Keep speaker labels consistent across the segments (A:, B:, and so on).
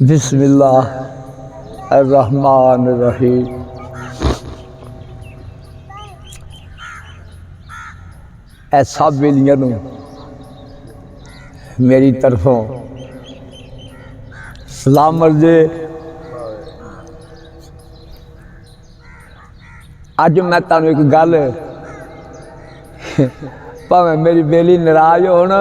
A: बिस्मिल्लाहिर्रहमानिर्रहीम। ए सब बेलियां नूं मेरी तरफों सलाम अर्ज़े। अज मैं तुहानूं एक गल भावें मेरी बेली नाराज होण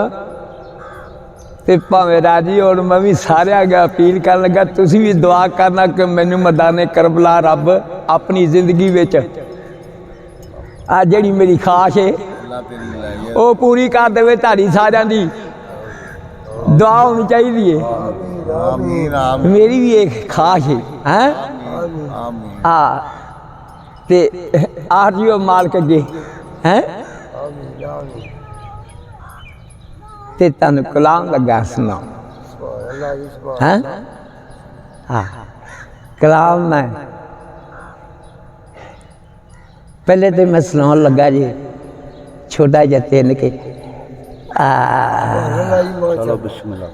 A: ते भावें राजी होण, मैं भी सारे अगे अपील कर लगा तुसीं भी दुआ करना कि मैनूं मैदाने करबला रब अपनी जिंदगी विच आ जिहड़ी मेरी ख्वाहिश है वो पूरी कर देवे। तुहाडी सारियां दी दुआ होनी चाहिए है। मेरी भी एक ख्वाहिश है हाँ ते आखियो मालक अगे हैं ते तुहानूं कलाम लगा सुना हैं। हाँ कलाम मैं पहले तो मैं सुनाउण लगा जी छोटा जिहा तिन के
B: चलो बिस्मिल्लाह।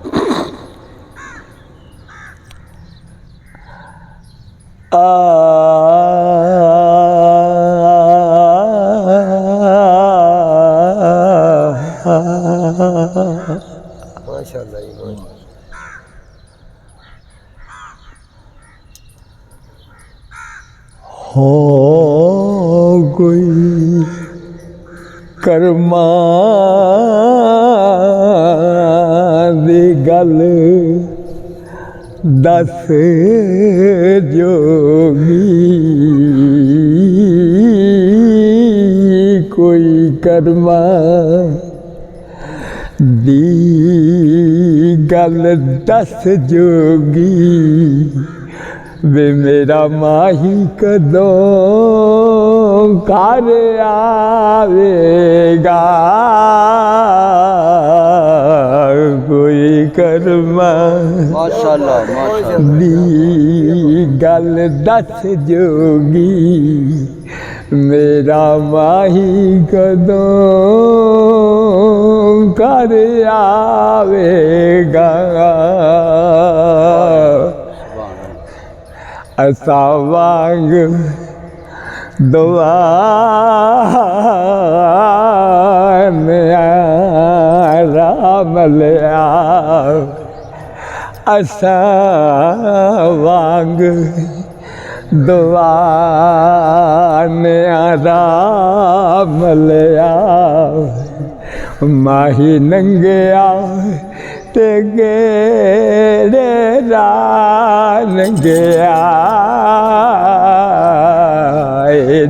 A: हो कोई कर्मा दी गल दस जोगी, कोई कर्मा दी गल दस जोगी वे मेरा माही कदों घर आवेगा। कोई कर्मा दी गल दस जोगी मेरा माही कदों घर आवेगा। असा वांग दुआ राम लिया, असा वांग दुआ राम लिया। माही नंगिया ते गेड़े रान गया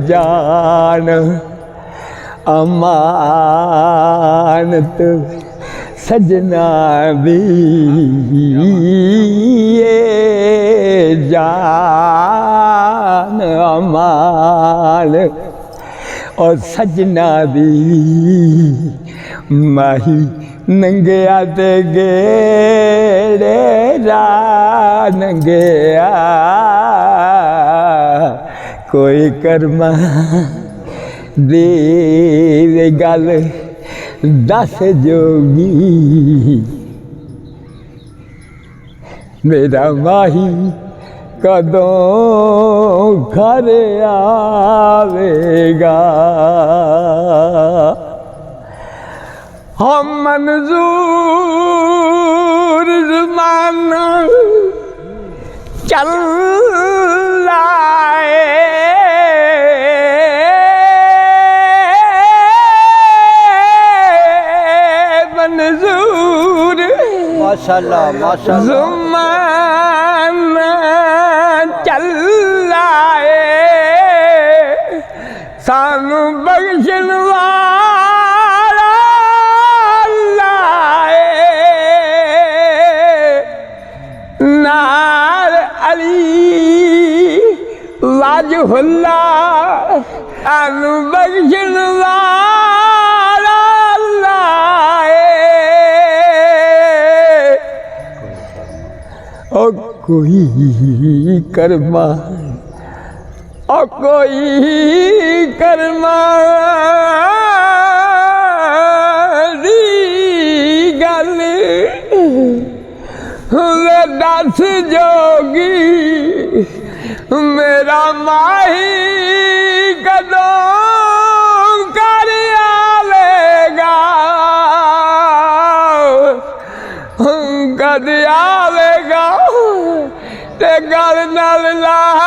A: जान अमानत सजना दी जान अमान और सजना दी माही नंगिया ते गेड़े रान गया। कोई कर्मा दी गल दस जोगी मेरा माही कदों घर आवेगा। हम मंजूर ज़माना चल लाए, मंजूर
B: माशाल्लाह माशाल्लाह
A: ज़माना चल लाए सानू बख्शण वाला नार अली वाजहुल्ला अनु बख्शण वाला ओ कोई कर्मा ओ कोई कर्मा दी गल वे दस जोगी मेरा माही कदों कर आवेगा कद आवेगा ते गल नाल लावेगा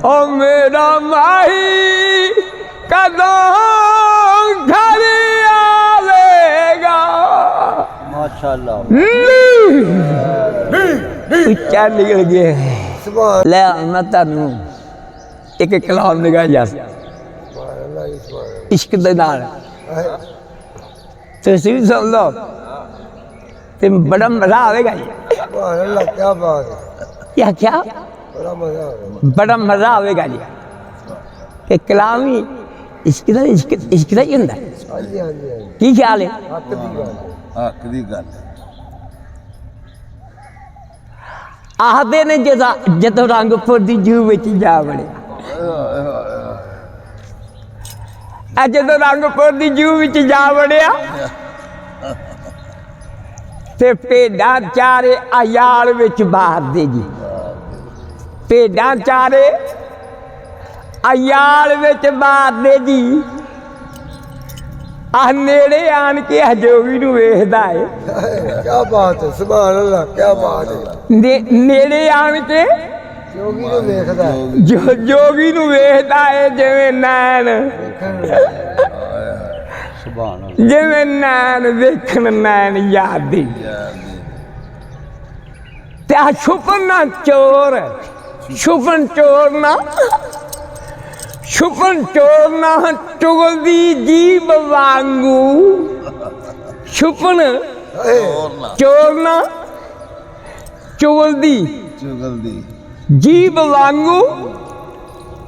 A: ओ मेरा माही कदों घर आवेगा
B: माशाल्लाह
A: क्या निकल गया
B: सुभान
A: ले मैं तेनू एक कलाम निगाह जा इश्क दे नाल तुसीं भी सुन लो ते बड़ा मजा आवेगा जी
B: सुभान अल्लाह क्या बात है
A: क्या क्या
B: बड़ा मजा आ रहा
A: बड़ा मजा आवेगा जी कि कलाम ही इश्क दा ही हुंदा
B: है हाँ जी हाँ जी
A: की ख्याल है
B: हक दी गल
C: हक दी गल
A: आखदे ने जदों रंगपुर दी जू विच जा वड़े जदों रंगपुर दी जू विच जा वड़िया ते भेडां चारे अयाल विच बाहर दे जी भेडां चारे अयाल विच बाहर दे जी नेड़े आन के हजोगी नूं वेखदा है
B: क्या बात है सुभान अल्लाह क्या बात है
A: नेड़े आन के
B: योगी को देखदा है
A: जोगी नूं वेखदा है जिवें नैन
B: सुभान अल्लाह
A: जिवें नैन वेखण नैन यादी ते आ छुपन चोर ना चुगलदी जीभ वांगू छुपन चोर ना चुगलदी
C: चुगलदी
A: जीभ वांगू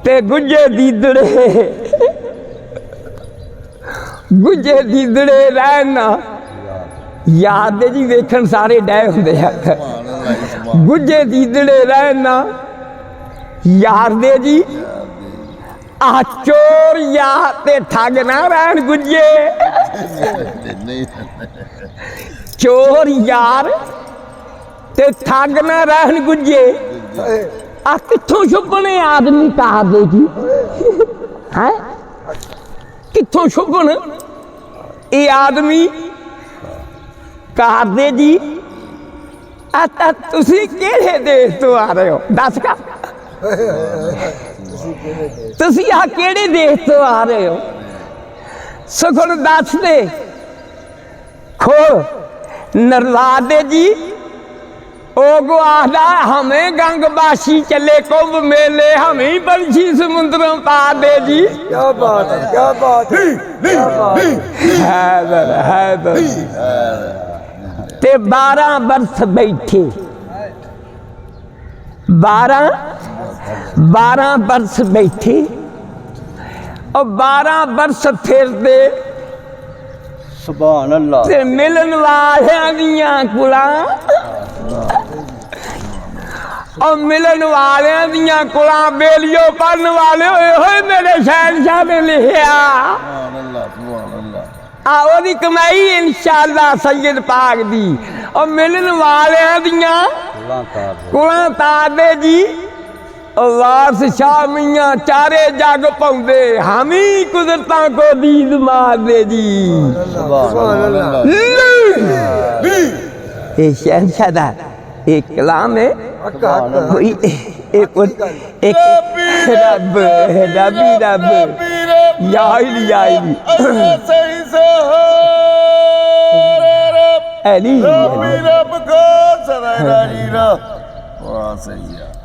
A: ते गुजे दीदड़े रहना याद है जी वेखण सारे डे हुंदे आ गुजे दीदड़े रहना यार दे जी आ चोर या ते ठग ना रहन गुजे चोर यार ते ठग ना रहन गुजे आ कित्थों छुपने आदमी कहा दे जी है कित्थों छुपन ये आदमी कहा दे जी तुसी केड़े देश तो आ रहे हो दस का तुसी आ केड़े देश तो आ रहे हो सगुन दस दे खोल नरला दे जी ओगो आदा हमें गंगबाशी चले कुंभ मेले हमें बंशी समुद्रों पा दे जी
B: क्या बात है क्या बात है क्या बात है
A: ते 12 बरस बैठे 12 बरस बैठे और 12 बरस फिर दे
B: सुभान अल्लाह
A: ते मिलन वालियां दियां कुलां और मिलन वालियां दियां कुलां बेलियो पढ़न वाले होए होए मेरे शहनशाह ने लिखिया ओदी कमाई इंशाअल्लाह सैयद पाक दी और मिलन वालियां दियां कुलां तार दे जी वारस शाह मियां चारे जग पाउंदे हम ही कुदरतां को दीद मार दे जी
B: सुभान अल्लाह
A: ये शहनशाह दा एक कलाम है
B: हक हक
A: कोई एक रब रब याइली
C: सही से
A: अली
C: रब को सदा वाह सही है